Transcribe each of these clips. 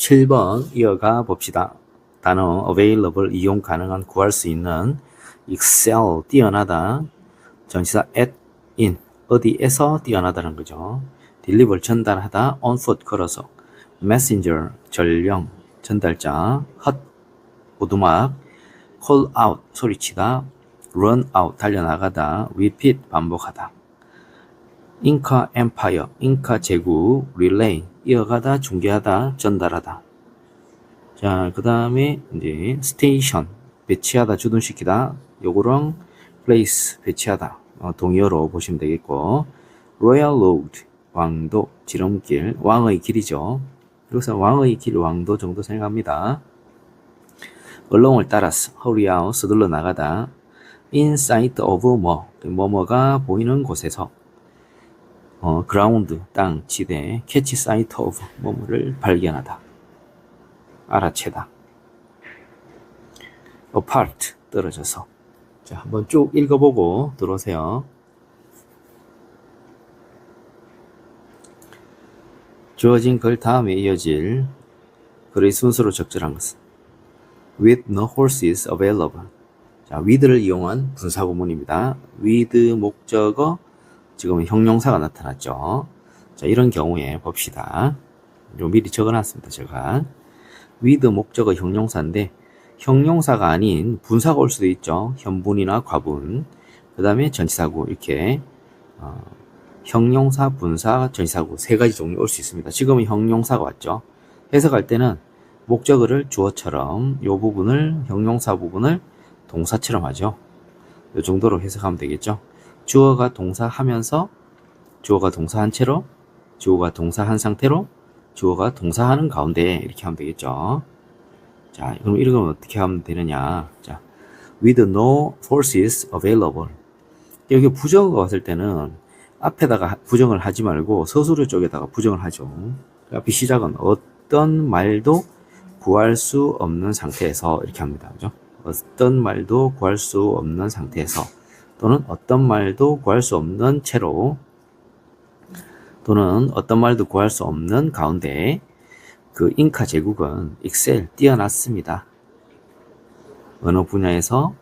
7번 이어가 봅시다. 단어 available 이용 가능한 구할 수 있는 excel 뛰어나다 전치사 at in 어디에서 뛰어나다는 거죠. deliver 전달하다 on foot 걸어서 messenger 전령 전달자 hot 오두막 call out 소리치다 run out 달려나가다 repeat 반복하다 잉카 엠파이어 잉카 제국 relay 이어가다 중계하다 전달하다. 자, 그 다음에 이제 스테이션 배치하다 주둔시키다 요거랑 place 배치하다 동의어로 보시면 되겠고 royal road 왕도 지름길 왕의 길이죠. 여기서 왕의 길 왕도 정도 생각합니다. 얼렁을 따라서 hurry out 서둘러 나가다 in sight of 뭐뭐가 보이는 곳에서 그라운드 땅 지대 catch sight of 뭐뭐를 발견하다 알아채다 apart 떨어져서. 자, 한번 쭉 읽어보고 들어오세요. 주어진 글 다음에 이어질 글의 순서로 적절한 것은 with no horses available. 자, with를 이용한 분사구문입니다. with 목적어 지금은 형용사가 나타났죠. 자, 이런 경우에 봅시다. 미리 적어놨습니다. 제가 with 목적어 형용사인데 형용사가 아닌 분사가 올 수도 있죠. 현분이나 과분. 그 다음에 전치사구 이렇게 형용사, 분사, 전치사구 세 가지 종류 올 수 있습니다. 지금은 형용사가 왔죠. 해석할 때는 목적어를 주어처럼 이 부분을 형용사 부분을 동사처럼 하죠. 이 정도로 해석하면 되겠죠. 주어가 동사하면서 주어가 동사한 채로 주어가 동사한 상태로 주어가 동사하는 가운데 이렇게 하면 되겠죠. 자, 그럼 이런 건 어떻게 하면 되느냐. 자, with no forces available. 여기 부정어가 왔을 때는 앞에다가 부정을 하지 말고 서술어 쪽에다가 부정을 하죠. 앞에 시작은 어떤 말도 구할 수 없는 상태에서 이렇게 합니다. 그죠? 어떤 말도 구할 수 없는 상태에서 또는 어떤 말도 구할 수 없는 채로 또는 어떤 말도 구할 수 없는 가운데 그 잉카 제국은 엑셀 뛰어났습니다. 언어 분야에서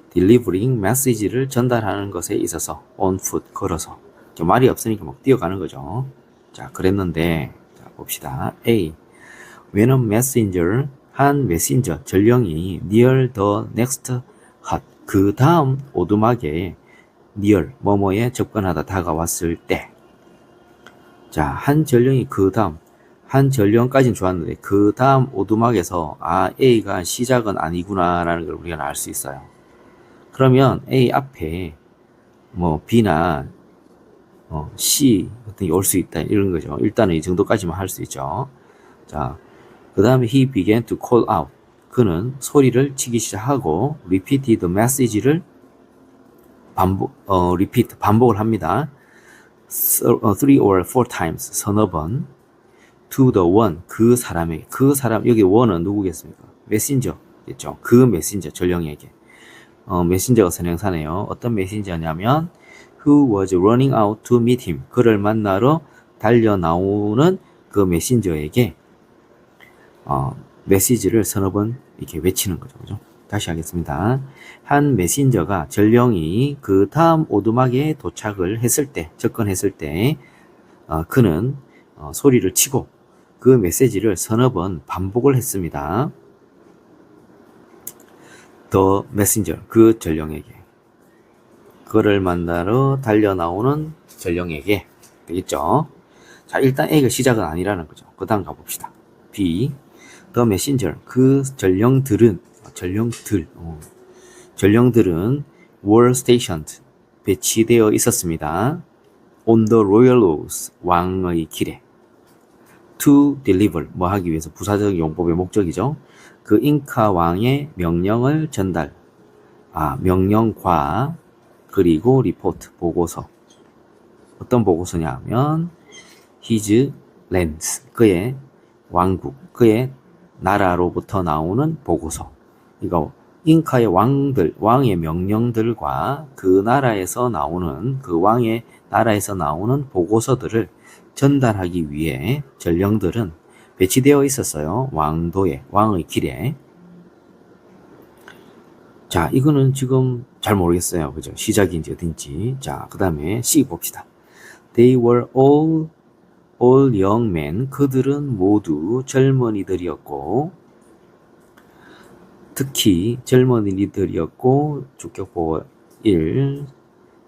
delivering message를 전달하는 것에 있어서 on foot 걸어서 말이 없으니까 막 뛰어가는 거죠. 자, 그랬는데 자, 봅시다. A. When a messenger 한 메신저 전령이 near the next hut 그 다음 오두막에 near 뭐뭐에 접근하다 다가왔을 때 자, 한 전령이 그 다음 한 전령까지는 좋았는데 그 다음 오두막에서 A가 시작은 아니구나 라는 걸 우리가 알 수 있어요. 그러면 A 앞에 뭐 B나 C 같은 게 올 수 있다 이런 거죠. 일단은 이 정도까지만 할 수 있죠. 자, 그 다음에 he began to call out. 그는 소리를 치기 시작하고 repeated the message를 반복을 합니다. 3 or 4 times 서너 번 to the one 그 사람에게 그 사람 여기 one은 누구겠습니까? 메신저겠죠. 그 메신저 전령에게 메신저가 선행사네요. 어떤 메신저냐면 who was running out to meet him 그를 만나러 달려 나오는 그 메신저에게 메시지를 서너 번 이렇게 외치는 거죠. 그죠? 다시 하겠습니다. 한 메신저가 전령이 그 다음 오두막에 도착을 했을 때, 접근했을 때, 그는 소리를 치고 그 메시지를 서너 번 반복을 했습니다. The messenger, 그 전령에게. 그를 만나러 달려 나오는 전령에게. 되겠죠? 자, 일단 A가 시작은 아니라는 거죠. 그 다음 가봅시다. B. The messenger, 그 전령들은 were stationed, 배치되어 있었습니다. on the royal roads, 왕의 길에. to deliver, 뭐 하기 위해서 부사적 용법의 목적이죠. 그 잉카 왕의 명령을 전달. 명령과 그리고 report, 보고서. 어떤 보고서냐 하면 his lands, 그의 왕국, 그의 나라로부터 나오는 보고서. 이거 잉카의 왕의 명령들과 그 나라에서 나오는 그 왕의 나라에서 나오는 보고서들을 전달하기 위해 전령들은 배치되어 있었어요. 왕도에, 왕의 길에. 자, 이거는 지금 잘 모르겠어요. 그죠? 시작인지 어딘지. 자, 그 다음에 C 봅시다. They were all young men. 그들은 모두 젊은이들이었고, 특히 젊은이들이었고, 주격보어 1,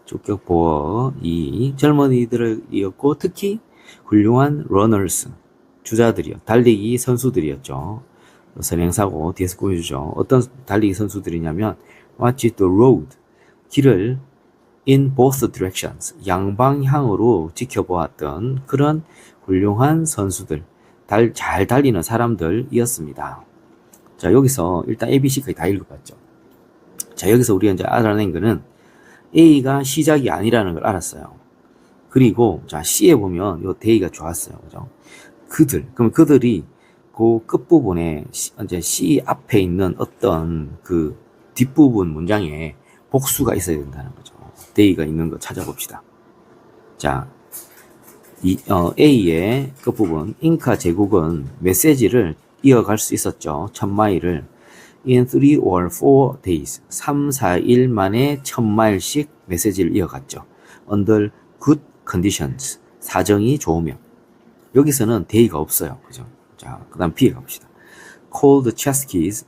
주격보어 2, 젊은이들이었고, 특히 훌륭한 runners, 주자들이요. 달리기 선수들이었죠. 선행사고 뒤에서 꾸며주죠. 어떤 달리기 선수들이냐면 watch the road, 길을 in both directions, 양방향으로 지켜보았던 그런 훌륭한 선수들, 잘 달리는 사람들이었습니다. 자, 여기서 일단 ABC까지 다 읽어봤죠. 자, 여기서 우리가 이제 알아낸 거는 A가 시작이 아니라는 걸 알았어요. 그리고 자, C에 보면 요 대의가 좋았어요. 그죠? 그럼 그들이 그 끝부분에 이제 C 앞에 있는 어떤 그 뒷부분 문장에 복수가 있어야 된다는 거죠. 데이가 있는 거 찾아봅시다. 자, A의 끝부분 잉카 제국은 메시지를 이어갈 수 있었죠. 1000마일을 in 3 or 4 days 3, 4일 만에 1000마일씩 메시지를 이어갔죠. under good conditions 사정이 좋으면. 여기서는 데이가 없어요. 그죠? 자, 그 다음 B에 갑시다. called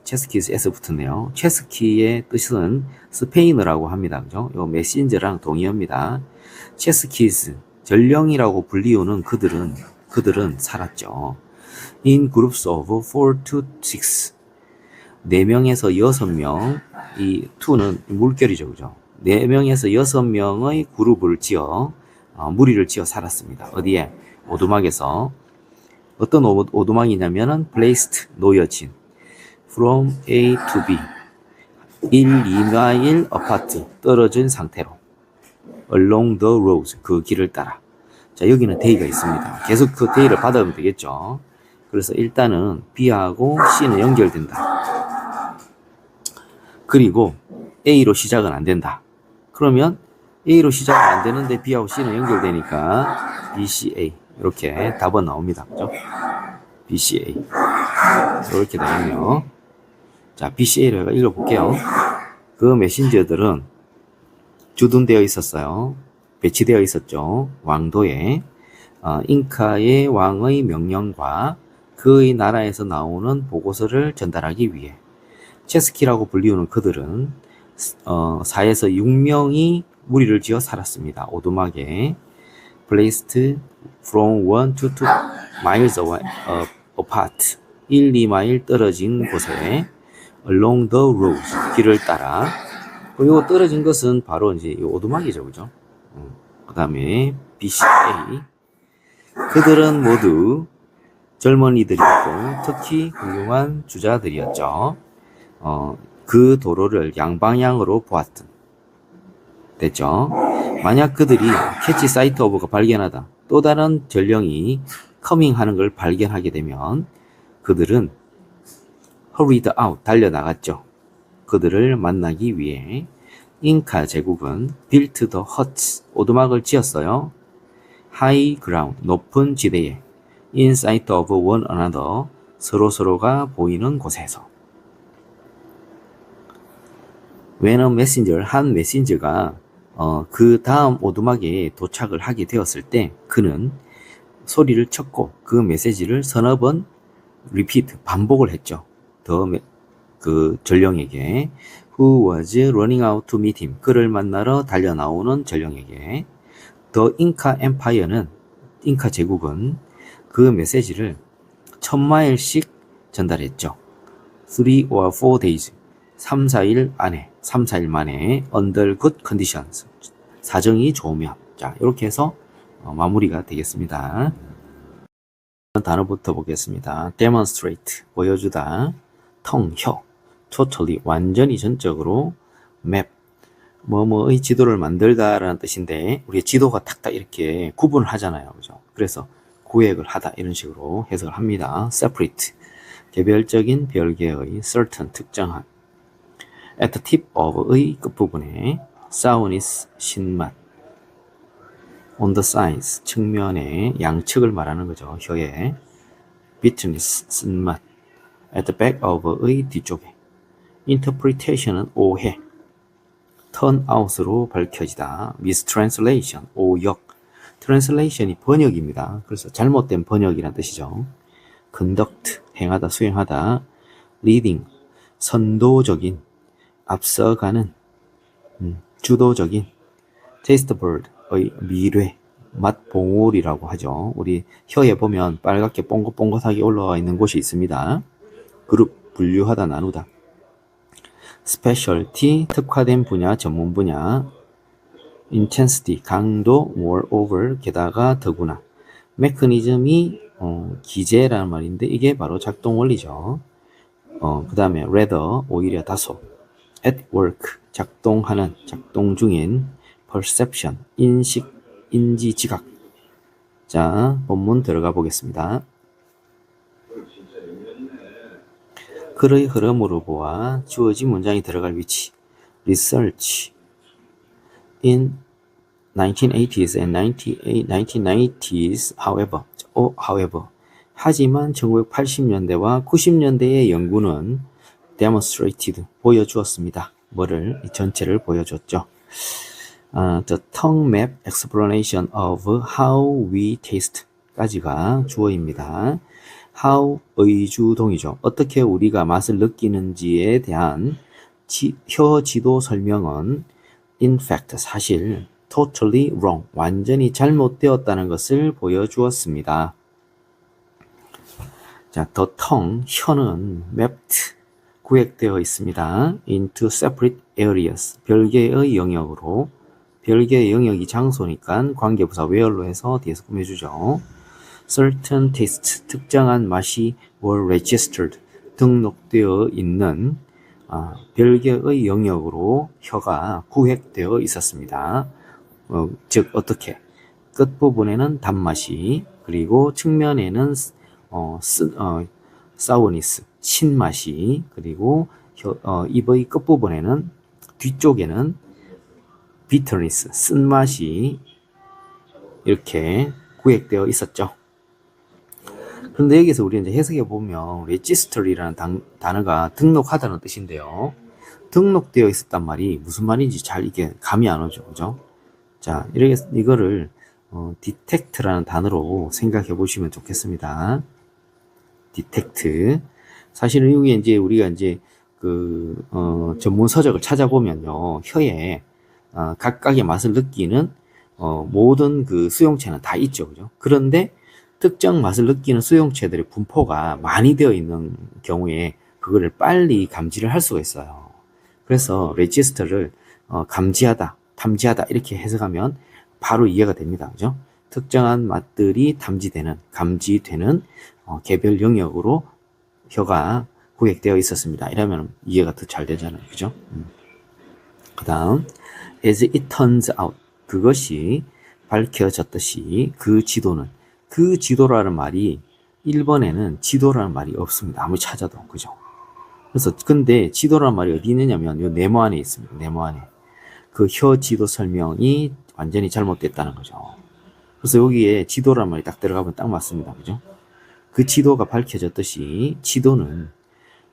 체스키스에서 붙었네요. 체스키의 뜻은 스페인어라고 합니다. 그죠? 요 메신저랑 동의어입니다. 체스키스, 전령이라고 불리우는 그들은 살았죠. in groups of 4 to 6. 4명에서 6명, 이 2는 물결이죠. 그죠? 4명에서 6명의 그룹을 무리를 지어 살았습니다. 어디에? 오두막에서. 어떤 오두막이냐면은 placed, 놓여진 from A to B 1, 2마일 apart 떨어진 상태로 along the roads 그 길을 따라. 자, 여기는 데이가 있습니다. 계속 그 데이를 받아오면 되겠죠. 그래서 일단은 B하고 C는 연결된다. 그리고 A로 시작은 안 된다. 그러면 A로 시작은 안 되는데 B하고 C는 연결되니까 B, C, A 이렇게 답은 나옵니다. 그죠? BCA. 이렇게 되겠네요. 자, BCA를 읽어볼게요. 그 메신저들은 주둔되어 있었어요. 배치되어 있었죠. 왕도에. 잉카의 왕의 명령과 그의 나라에서 나오는 보고서를 전달하기 위해. 체스키라고 불리우는 그들은 4에서 6명이 무리를 지어 살았습니다. 오두막에. placed from 1 to 2 miles apart 1, 2마일 떨어진 곳에 along the road 길을 따라. 그리고 떨어진 것은 바로 이제 이 오두막이죠. 그죠? 그 다음에 BCA 그들은 모두 젊은이들이었고 특히 훌륭한 주자들이었죠. 그 도로를 양방향으로 보았던 됐죠. 만약 그들이 캐치 사이트 오브가 발견하다 또 다른 전령이 커밍하는 걸 발견하게 되면 그들은 hurried out 달려나갔죠. 그들을 만나기 위해 잉카 제국은 built the huts 오두막을 지었어요. high ground 높은 지대에 in sight of one another 서로가 보이는 곳에서. when a messenger 한 메신저가 그 다음 오두막에 도착을 하게 되었을 때 그는 소리를 쳤고 그 메시지를 서너 번 repeat 반복을 했죠. 그 전령에게 who was running out to meet him 그를 만나러 달려 나오는 전령에게 the Inca Empire는 잉카 제국은 그 메시지를 1000마일씩 전달했죠. 3 or 4 days 3, 4일 안에 3, 4일 만에 under good conditions 사정이 좋으면. 자, 이렇게 해서 마무리가 되겠습니다. 단어부터 보겠습니다. demonstrate 보여주다, 혀 totally 완전히 전적으로, map 뭐뭐의 지도를 만들다 라는 뜻인데 우리 지도가 탁탁 이렇게 구분을 하잖아요. 그죠? 그래서 구획을 하다 이런 식으로 해석을 합니다. separate 개별적인 별개의 certain 특정한 at the tip of의 끝부분에 sourness 신맛 on the sides 측면의 양측을 말하는 거죠. 혀에 bitterness, 쓴맛. at the back of의 뒤쪽에. interpretation은 오해. turn out으로 밝혀지다. mistranslation, 오역. translation이 번역입니다. 그래서 잘못된 번역이란 뜻이죠. conduct, 행하다, 수행하다. leading, 선도적인, 앞서가는, 주도적인. taste bud의 미뢰, 맛봉오리라고 하죠. 우리 혀에 보면 빨갛게 뽕긋뽕긋하게 올라와 있는 곳이 있습니다. 그룹, 분류하다, 나누다. specialty, 특화된 분야, 전문 분야. intensity, 강도, moreover, 게다가 더구나. mechanism이 기제라는 말인데 이게 바로 작동 원리죠. 그 다음에 rather, 오히려 다소. at work, 작동하는, 작동 중인. perception, 인식, 인지, 지각. 자, 본문 들어가 보겠습니다. 글의 흐름으로 보아 주어진 문장이 들어갈 위치. research in 1980s and 1990s, however. 하지만 1980년대와 90년대의 연구는 demonstrated, 보여주었습니다. 뭐를? 이 전체를 보여줬죠. The tongue map explanation of how we taste 까지가 주어입니다. how 의주동이죠. 어떻게 우리가 맛을 느끼는지에 대한 혀 지도 설명은 in fact, 사실 totally wrong, 완전히 잘못되었다는 것을 보여주었습니다. 자, the tongue, 혀는 mapped, 구획되어 있습니다. into separate areas, 별개의 영역으로. 별개의 영역이 장소니까 관계부사 where로 해서 뒤에서 꾸며주죠. certain tastes, 특정한 맛이 were registered, 등록되어 있는 별개의 영역으로 혀가 구획되어 있었습니다. 즉 어떻게? 끝부분에는 단맛이, 그리고 측면에는 사워니스, 신맛이, 그리고 입의 끝부분에는, 뒤쪽에는 비터니스, 쓴맛이 이렇게 구획되어 있었죠. 그런데 여기서 우리 이제 해석해 보면 register이라는 단어가 등록하다는 뜻인데요. 등록되어 있었단 말이 무슨 말인지 잘 이게 감이 안 오죠, 그죠? 자, 이거를 detect라는 단어로 생각해 보시면 좋겠습니다. detect. 사실은 여기 이제 우리가 이제 전문 서적을 찾아보면요, 혀에 각각의 맛을 느끼는 모든 그 수용체는 다 있죠, 그죠? 그런데 특정 맛을 느끼는 수용체들의 분포가 많이 되어 있는 경우에 그거를 빨리 감지를 할 수가 있어요. 그래서 레지스터를 감지하다, 탐지하다 이렇게 해석하면 바로 이해가 됩니다, 그죠? 특정한 맛들이 감지되는 개별 영역으로 혀가 구획되어 있었습니다. 이러면 이해가 더 잘 되잖아요, 그죠? 그 다음, as it turns out, 그것이 밝혀졌듯이 그 지도라는 말이 1번에는 지도라는 말이 없습니다. 아무리 찾아도, 그죠? 그래서 근데 지도라는 말이 어디 있느냐면 이 네모 안에 있습니다. 네모 안에. 그 혀 지도 설명이 완전히 잘못됐다는 거죠. 그래서 여기에 지도라는 말이 딱 들어가면 딱 맞습니다. 그죠? 그 지도가 밝혀졌듯이 지도는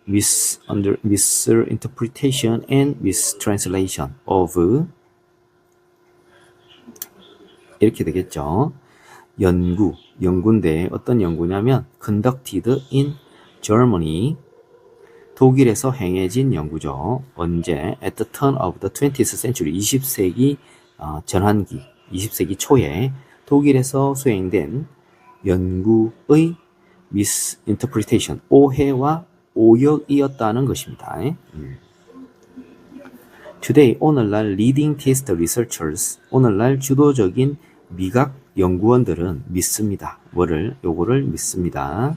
misinterpretation and mistranslation of 이렇게 되겠죠. 연구인데 어떤 연구냐면 conducted in Germany, 독일에서 행해진 연구죠. 언제? At the turn of the 20th century, 20세기 전환기, 20세기 초에 독일에서 수행된 연구의 misinterpretation, 오해와 오역이었다는 것입니다. Today, 오늘날 leading taste researchers, 오늘날 주도적인 미각 연구원들은 믿습니다. 요거를 믿습니다.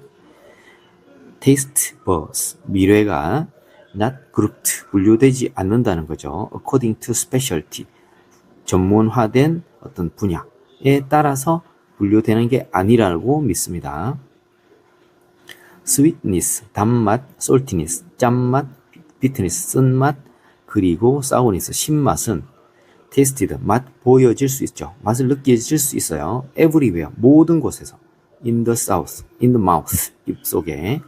taste buds, 미뢰가 not grouped, 분류되지 않는다는 거죠. according to specialty, 전문화된 어떤 분야에 따라서 분류되는 게 아니라고 믿습니다. sweetness, 단맛, saltiness, 짠맛, bitterness, 쓴맛, 그리고 sourness, 신맛은 tasted, 맛 보여질 수 있죠. 맛을 느껴질 수 있어요. everywhere, 모든 곳에서. in the mouth, 입속에.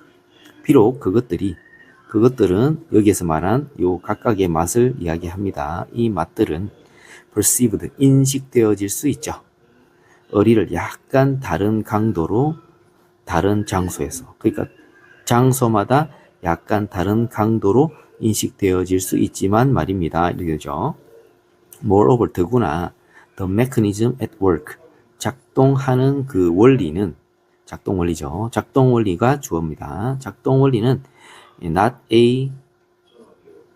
비록 그것들은 여기에서 말한 요 각각의 맛을 이야기합니다. 이 맛들은 perceived, 인식되어질 수 있죠. 어리를 약간 다른 강도로 다른 장소에서, 그러니까 장소마다 약간 다른 강도로 인식되어질 수 있지만 말입니다. 이렇게 되죠. Moreover, 더구나 the mechanism at work, 작동하는 그 원리는, 작동 원리죠. 작동 원리가 주어입니다. 작동 원리는 not A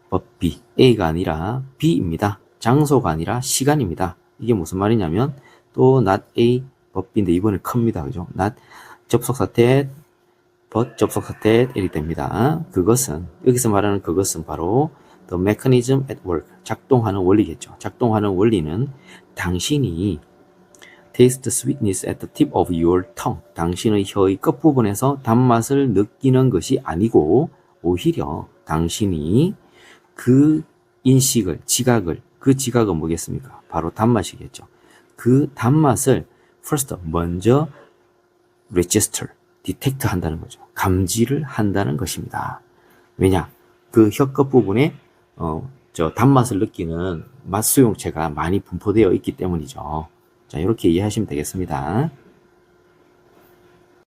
but B, A가 아니라 B입니다. 장소가 아니라 시간입니다. 이게 무슨 말이냐면 또 not A but B인데 이번에 큽니다. 그죠? not 접속사 that but 접속사 that 이렇게 됩니다. 그것은, 여기서 말하는 그것은 바로 the mechanism at work, 작동하는 원리겠죠. 작동하는 원리는 당신이 taste the sweetness at the tip of your tongue, 당신의 혀의 끝부분에서 단맛을 느끼는 것이 아니고 오히려 당신이 그 인식을, 그 지각은 뭐겠습니까? 바로 단맛이겠죠. 그 단맛을 first, 먼저 register, detect 한다는 거죠. 감지를 한다는 것입니다. 왜냐? 그 혀 끝부분에 단맛을 느끼는 맛 수용체가 많이 분포되어 있기 때문이죠. 자, 이렇게 이해하시면 되겠습니다.